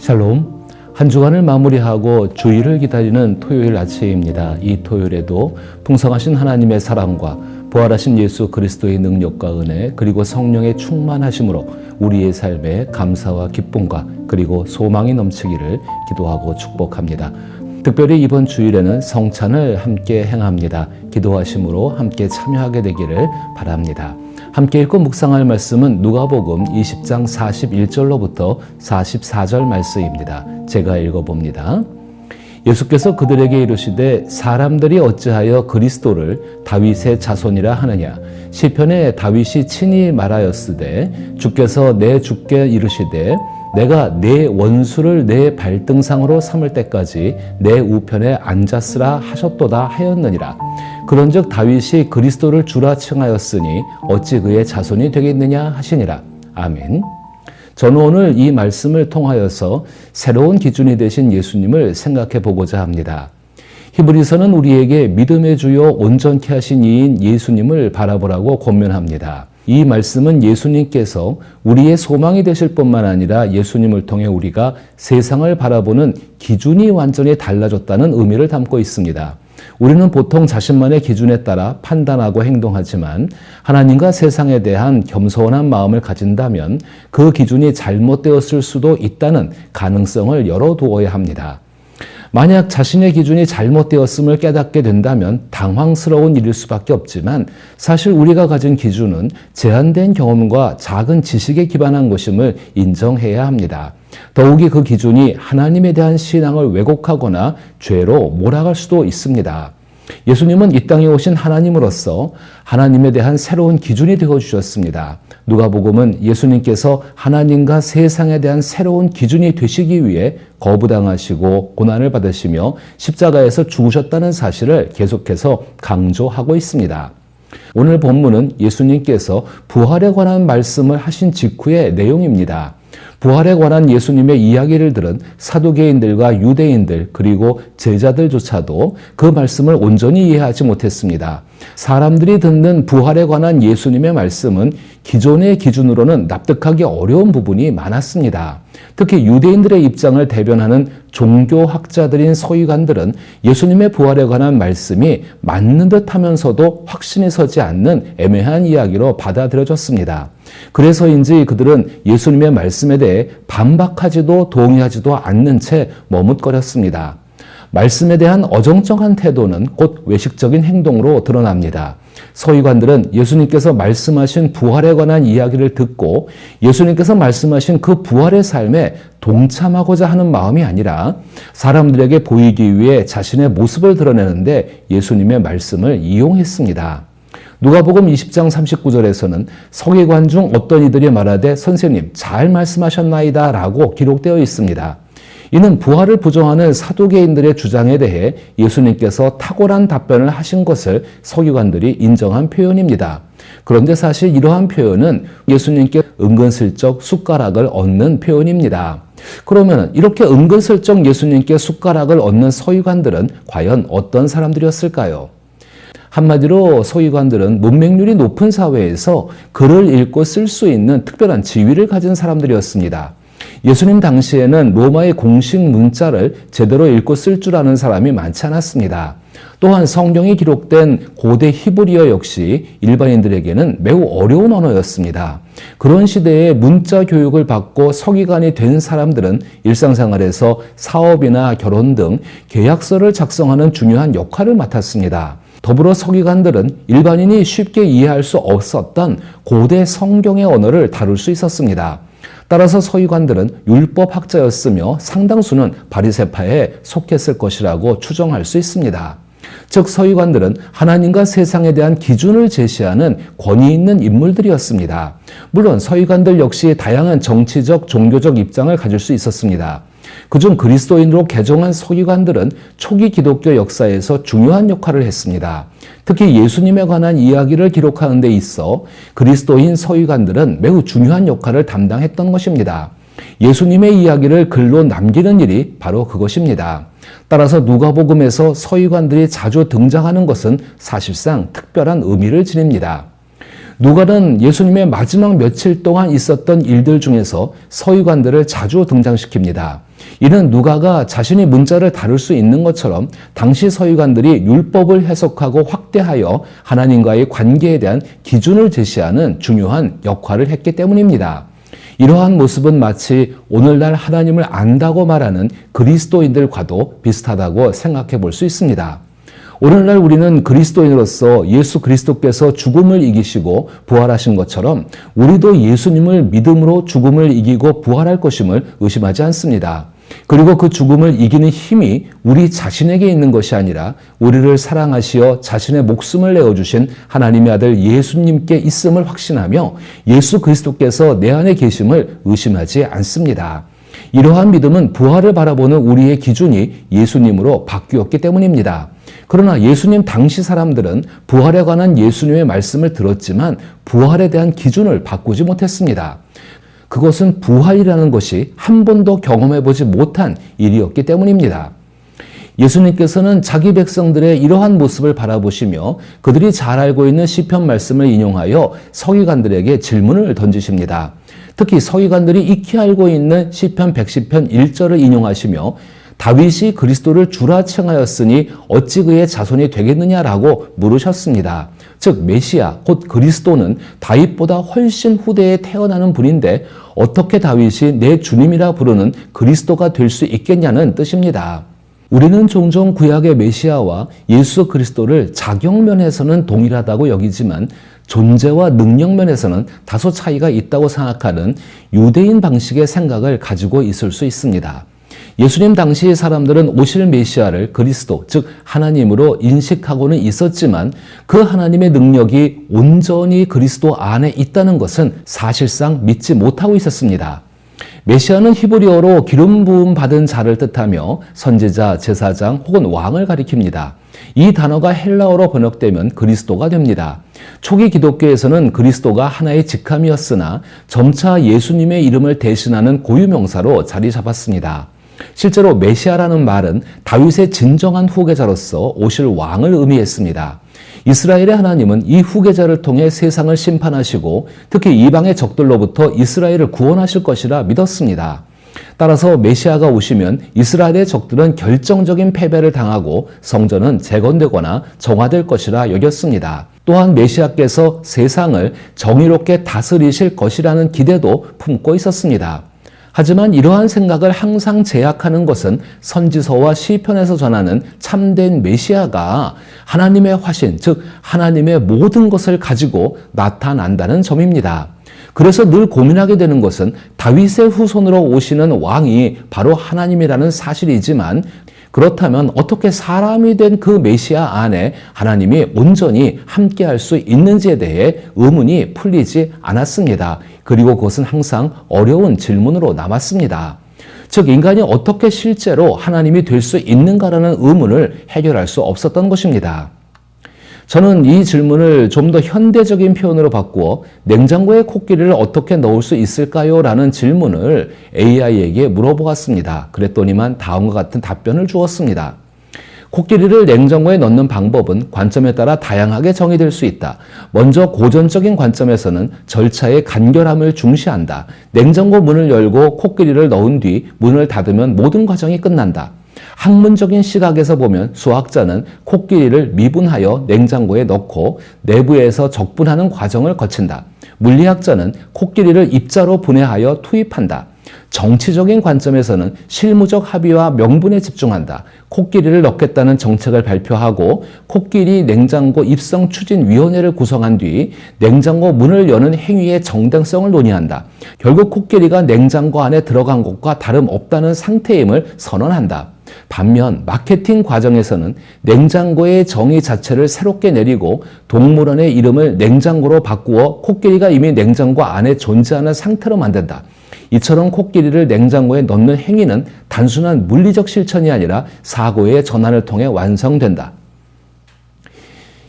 샬롬. 한 주간을 마무리하고 주일을 기다리는 토요일 아침입니다. 이 토요일에도 풍성하신 하나님의 사랑과 부활하신 예수 그리스도의 능력과 은혜 그리고 성령의 충만하심으로 우리의 삶에 감사와 기쁨과 그리고 소망이 넘치기를 기도하고 축복합니다. 특별히 이번 주일에는 성찬을 함께 행합니다. 기도하심으로 함께 참여하게 되기를 바랍니다. 함께 읽고 묵상할 말씀은 누가복음 20장 41절로부터 44절 말씀입니다. 제가 읽어봅니다. 예수께서 그들에게 이르시되 사람들이 어찌하여 그리스도를 다윗의 자손이라 하느냐. 시편에 다윗이 친히 말하였으되 주께서 내 주께 이르시되 내가 내 원수를 내 발등상으로 삼을 때까지 내 우편에 앉았으라 하셨도다 하였느니라. 그런즉 다윗이 그리스도를 주라 칭하였으니 어찌 그의 자손이 되겠느냐 하시니라. 아멘. 저는 오늘 이 말씀을 통하여서 새로운 기준이 되신 예수님을 생각해 보고자 합니다. 히브리서는 우리에게 믿음의 주요 온전케 하신 이인 예수님을 바라보라고 권면합니다. 이 말씀은 예수님께서 우리의 소망이 되실 뿐만 아니라 예수님을 통해 우리가 세상을 바라보는 기준이 완전히 달라졌다는 의미를 담고 있습니다. 우리는 보통 자신만의 기준에 따라 판단하고 행동하지만 하나님과 세상에 대한 겸손한 마음을 가진다면 그 기준이 잘못되었을 수도 있다는 가능성을 열어두어야 합니다. 만약 자신의 기준이 잘못되었음을 깨닫게 된다면 당황스러운 일일 수밖에 없지만 사실 우리가 가진 기준은 제한된 경험과 작은 지식에 기반한 것임을 인정해야 합니다. 더욱이 그 기준이 하나님에 대한 신앙을 왜곡하거나 죄로 몰아갈 수도 있습니다. 예수님은 이 땅에 오신 하나님으로서 하나님에 대한 새로운 기준이 되어주셨습니다. 누가복음은 예수님께서 하나님과 세상에 대한 새로운 기준이 되시기 위해 거부당하시고 고난을 받으시며 십자가에서 죽으셨다는 사실을 계속해서 강조하고 있습니다. 오늘 본문은 예수님께서 부활에 관한 말씀을 하신 직후의 내용입니다. 부활에 관한 예수님의 이야기를 들은 사두개인들과 유대인들 그리고 제자들조차도 그 말씀을 온전히 이해하지 못했습니다. 사람들이 듣는 부활에 관한 예수님의 말씀은 기존의 기준으로는 납득하기 어려운 부분이 많았습니다. 특히 유대인들의 입장을 대변하는 종교학자들인 서기관들은 예수님의 부활에 관한 말씀이 맞는 듯 하면서도 확신이 서지 않는 애매한 이야기로 받아들여졌습니다. 그래서인지 그들은 예수님의 말씀에 대해 반박하지도 동의하지도 않는 채 머뭇거렸습니다. 말씀에 대한 어정쩡한 태도는 곧 외식적인 행동으로 드러납니다. 서기관들은 예수님께서 말씀하신 부활에 관한 이야기를 듣고 예수님께서 말씀하신 그 부활의 삶에 동참하고자 하는 마음이 아니라 사람들에게 보이기 위해 자신의 모습을 드러내는데 예수님의 말씀을 이용했습니다. 누가복음 20장 39절에서는 서기관 중 어떤 이들이 말하되 선생님 잘 말씀하셨나이다 라고 기록되어 있습니다. 이는 부활을 부정하는 사두개인들의 주장에 대해 예수님께서 탁월한 답변을 하신 것을 서기관들이 인정한 표현입니다. 그런데 사실 이러한 표현은 예수님께 은근슬쩍 숟가락을 얹는 표현입니다. 그러면 이렇게 은근슬쩍 예수님께 숟가락을 얹는 서기관들은 과연 어떤 사람들이었을까요? 한마디로 서기관들은 문맹률이 높은 사회에서 글을 읽고 쓸 수 있는 특별한 지위를 가진 사람들이었습니다. 예수님 당시에는 로마의 공식 문자를 제대로 읽고 쓸 줄 아는 사람이 많지 않았습니다. 또한 성경이 기록된 고대 히브리어 역시 일반인들에게는 매우 어려운 언어였습니다. 그런 시대에 문자 교육을 받고 서기관이 된 사람들은 일상생활에서 사업이나 결혼 등 계약서를 작성하는 중요한 역할을 맡았습니다. 더불어 서기관들은 일반인이 쉽게 이해할 수 없었던 고대 성경의 언어를 다룰 수 있었습니다. 따라서 서기관들은 율법학자였으며 상당수는 바리새파에 속했을 것이라고 추정할 수 있습니다. 즉 서기관들은 하나님과 세상에 대한 기준을 제시하는 권위 있는 인물들이었습니다. 물론 서기관들 역시 다양한 정치적, 종교적 입장을 가질 수 있었습니다. 그중 그리스도인으로 개종한 서기관들은 초기 기독교 역사에서 중요한 역할을 했습니다. 특히 예수님에 관한 이야기를 기록하는 데 있어 그리스도인 서기관들은 매우 중요한 역할을 담당했던 것입니다. 예수님의 이야기를 글로 남기는 일이 바로 그것입니다. 따라서 누가복음에서 서기관들이 자주 등장하는 것은 사실상 특별한 의미를 지닙니다. 누가는 예수님의 마지막 며칠 동안 있었던 일들 중에서 서기관들을 자주 등장시킵니다. 이는 누가가 자신이 문자를 다룰 수 있는 것처럼 당시 서기관들이 율법을 해석하고 확대하여 하나님과의 관계에 대한 기준을 제시하는 중요한 역할을 했기 때문입니다. 이러한 모습은 마치 오늘날 하나님을 안다고 말하는 그리스도인들과도 비슷하다고 생각해 볼 수 있습니다. 오늘날 우리는 그리스도인으로서 예수 그리스도께서 죽음을 이기시고 부활하신 것처럼 우리도 예수님을 믿음으로 죽음을 이기고 부활할 것임을 의심하지 않습니다. 그리고 그 죽음을 이기는 힘이 우리 자신에게 있는 것이 아니라 우리를 사랑하시어 자신의 목숨을 내어주신 하나님의 아들 예수님께 있음을 확신하며 예수 그리스도께서 내 안에 계심을 의심하지 않습니다. 이러한 믿음은 부활을 바라보는 우리의 기준이 예수님으로 바뀌었기 때문입니다. 그러나 예수님 당시 사람들은 부활에 관한 예수님의 말씀을 들었지만 부활에 대한 기준을 바꾸지 못했습니다. 그것은 부활이라는 것이 한 번도 경험해보지 못한 일이었기 때문입니다. 예수님께서는 자기 백성들의 이러한 모습을 바라보시며 그들이 잘 알고 있는 시편 말씀을 인용하여 서기관들에게 질문을 던지십니다. 특히 서기관들이 익히 알고 있는 시편 110편 1절을 인용하시며 다윗이 그리스도를 주라 칭하였으니 어찌 그의 자손이 되겠느냐라고 물으셨습니다. 즉 메시아 곧 그리스도는 다윗보다 훨씬 후대에 태어나는 분인데 어떻게 다윗이 내 주님이라 부르는 그리스도가 될 수 있겠냐는 뜻입니다. 우리는 종종 구약의 메시아와 예수 그리스도를 자격면에서는 동일하다고 여기지만 존재와 능력면에서는 다소 차이가 있다고 생각하는 유대인 방식의 생각을 가지고 있을 수 있습니다. 예수님 당시의 사람들은 오실 메시아를 그리스도, 즉 하나님으로 인식하고는 있었지만 그 하나님의 능력이 온전히 그리스도 안에 있다는 것은 사실상 믿지 못하고 있었습니다. 메시아는 히브리어로 기름 부음 받은 자를 뜻하며 선지자, 제사장 혹은 왕을 가리킵니다. 이 단어가 헬라어로 번역되면 그리스도가 됩니다. 초기 기독교에서는 그리스도가 하나의 직함이었으나 점차 예수님의 이름을 대신하는 고유명사로 자리 잡았습니다. 실제로 메시아라는 말은 다윗의 진정한 후계자로서 오실 왕을 의미했습니다. 이스라엘의 하나님은 이 후계자를 통해 세상을 심판하시고 특히 이방의 적들로부터 이스라엘을 구원하실 것이라 믿었습니다. 따라서 메시아가 오시면 이스라엘의 적들은 결정적인 패배를 당하고 성전은 재건되거나 정화될 것이라 여겼습니다. 또한 메시아께서 세상을 정의롭게 다스리실 것이라는 기대도 품고 있었습니다. 하지만 이러한 생각을 항상 제약하는 것은 선지서와 시편에서 전하는 참된 메시아가 하나님의 화신, 즉 하나님의 모든 것을 가지고 나타난다는 점입니다. 그래서 늘 고민하게 되는 것은 다윗의 후손으로 오시는 왕이 바로 하나님이라는 사실이지만 그렇다면 어떻게 사람이 된 그 메시아 안에 하나님이 온전히 함께할 수 있는지에 대해 의문이 풀리지 않았습니다. 그리고 그것은 항상 어려운 질문으로 남았습니다. 즉 인간이 어떻게 실제로 하나님이 될 수 있는가라는 의문을 해결할 수 없었던 것입니다. 저는 이 질문을 좀 더 현대적인 표현으로 바꾸어 냉장고에 코끼리를 어떻게 넣을 수 있을까요? 라는 질문을 AI에게 물어보았습니다. 그랬더니만 다음과 같은 답변을 주었습니다. 코끼리를 냉장고에 넣는 방법은 관점에 따라 다양하게 정의될 수 있다. 먼저 고전적인 관점에서는 절차의 간결함을 중시한다. 냉장고 문을 열고 코끼리를 넣은 뒤 문을 닫으면 모든 과정이 끝난다. 학문적인 시각에서 보면 수학자는 코끼리를 미분하여 냉장고에 넣고 내부에서 적분하는 과정을 거친다. 물리학자는 코끼리를 입자로 분해하여 투입한다. 정치적인 관점에서는 실무적 합의와 명분에 집중한다. 코끼리를 넣겠다는 정책을 발표하고 코끼리 냉장고 입성 추진위원회를 구성한 뒤 냉장고 문을 여는 행위의 정당성을 논의한다. 결국 코끼리가 냉장고 안에 들어간 것과 다름없다는 상태임을 선언한다. 반면 마케팅 과정에서는 냉장고의 정의 자체를 새롭게 내리고 동물원의 이름을 냉장고로 바꾸어 코끼리가 이미 냉장고 안에 존재하는 상태로 만든다. 이처럼 코끼리를 냉장고에 넣는 행위는 단순한 물리적 실천이 아니라 사고의 전환을 통해 완성된다.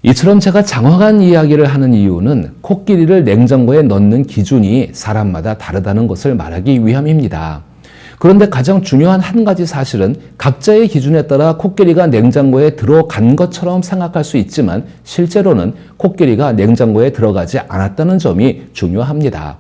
이처럼 제가 장황한 이야기를 하는 이유는 코끼리를 냉장고에 넣는 기준이 사람마다 다르다는 것을 말하기 위함입니다. 그런데 가장 중요한 한 가지 사실은 각자의 기준에 따라 코끼리가 냉장고에 들어간 것처럼 생각할 수 있지만 실제로는 코끼리가 냉장고에 들어가지 않았다는 점이 중요합니다.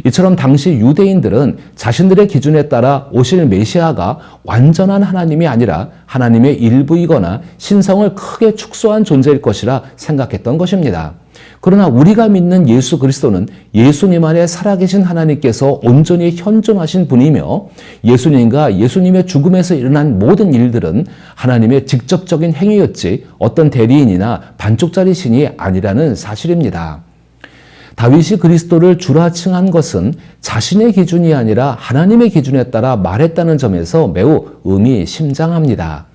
이처럼 당시 유대인들은 자신들의 기준에 따라 오실 메시아가 완전한 하나님이 아니라 하나님의 일부이거나 신성을 크게 축소한 존재일 것이라 생각했던 것입니다. 그러나 우리가 믿는 예수 그리스도는 예수님 안에 살아계신 하나님께서 온전히 현존하신 분이며 예수님과 예수님의 죽음에서 일어난 모든 일들은 하나님의 직접적인 행위였지 어떤 대리인이나 반쪽짜리 신이 아니라는 사실입니다. 다윗이 그리스도를 주라 칭한 것은 자신의 기준이 아니라 하나님의 기준에 따라 말했다는 점에서 매우 의미심장합니다.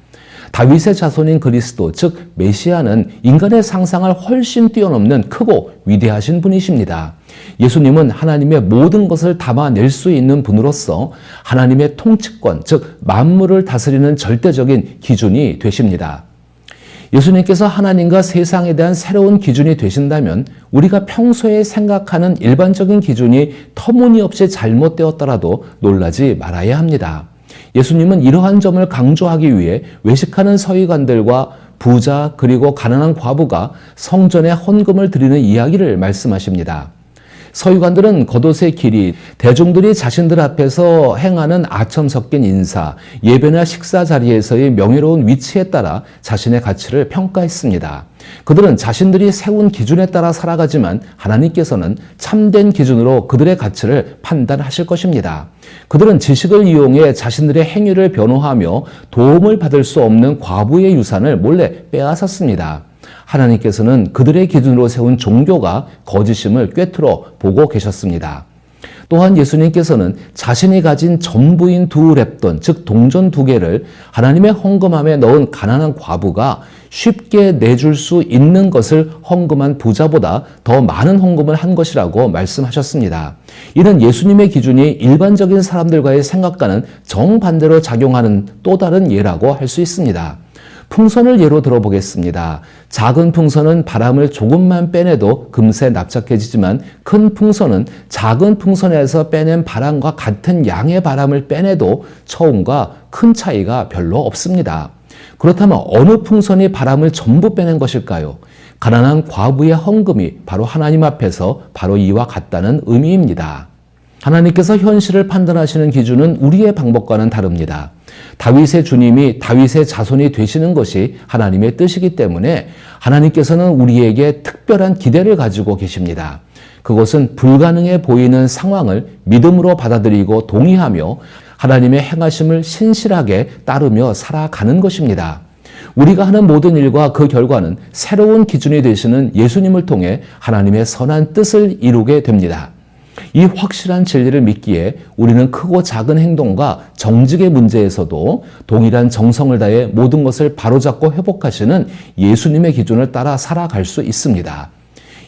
다윗의 자손인 그리스도, 즉 메시아는 인간의 상상을 훨씬 뛰어넘는 크고 위대하신 분이십니다. 예수님은 하나님의 모든 것을 담아낼 수 있는 분으로서 하나님의 통치권, 즉 만물을 다스리는 절대적인 기준이 되십니다. 예수님께서 하나님과 세상에 대한 새로운 기준이 되신다면 우리가 평소에 생각하는 일반적인 기준이 터무니없이 잘못되었더라도 놀라지 말아야 합니다. 예수님은 이러한 점을 강조하기 위해 외식하는 서기관들과 부자 그리고 가난한 과부가 성전에 헌금을 드리는 이야기를 말씀하십니다. 서기관들은 겉옷의 길이, 대중들이 자신들 앞에서 행하는 아첨 섞인 인사, 예배나 식사 자리에서의 명예로운 위치에 따라 자신의 가치를 평가했습니다. 그들은 자신들이 세운 기준에 따라 살아가지만 하나님께서는 참된 기준으로 그들의 가치를 판단하실 것입니다. 그들은 지식을 이용해 자신들의 행위를 변호하며 도움을 받을 수 없는 과부의 유산을 몰래 빼앗았습니다. 하나님께서는 그들의 기준으로 세운 종교가 거짓임을 꿰뚫어 보고 계셨습니다. 또한 예수님께서는 자신이 가진 전부인 두 랩돈, 즉 동전 2개를 하나님의 헌금함에 넣은 가난한 과부가 쉽게 내줄 수 있는 것을 헌금한 부자보다 더 많은 헌금을 한 것이라고 말씀하셨습니다. 이는 예수님의 기준이 일반적인 사람들과의 생각과는 정반대로 작용하는 또 다른 예라고 할 수 있습니다. 풍선을 예로 들어보겠습니다. 작은 풍선은 바람을 조금만 빼내도 금세 납작해지지만 큰 풍선은 작은 풍선에서 빼낸 바람과 같은 양의 바람을 빼내도 처음과 큰 차이가 별로 없습니다. 그렇다면 어느 풍선이 바람을 전부 빼낸 것일까요? 가난한 과부의 헌금이 바로 하나님 앞에서 바로 이와 같다는 의미입니다. 하나님께서 현실을 판단하시는 기준은 우리의 방법과는 다릅니다. 다윗의 주님이 다윗의 자손이 되시는 것이 하나님의 뜻이기 때문에 하나님께서는 우리에게 특별한 기대를 가지고 계십니다. 그것은 불가능해 보이는 상황을 믿음으로 받아들이고 동의하며 하나님의 행하심을 신실하게 따르며 살아가는 것입니다. 우리가 하는 모든 일과 그 결과는 새로운 기준이 되시는 예수님을 통해 하나님의 선한 뜻을 이루게 됩니다. 이 확실한 진리를 믿기에 우리는 크고 작은 행동과 정직의 문제에서도 동일한 정성을 다해 모든 것을 바로잡고 회복하시는 예수님의 기준을 따라 살아갈 수 있습니다.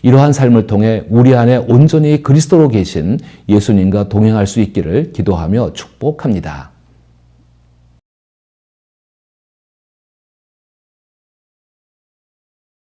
이러한 삶을 통해 우리 안에 온전히 그리스도로 계신 예수님과 동행할 수 있기를 기도하며 축복합니다.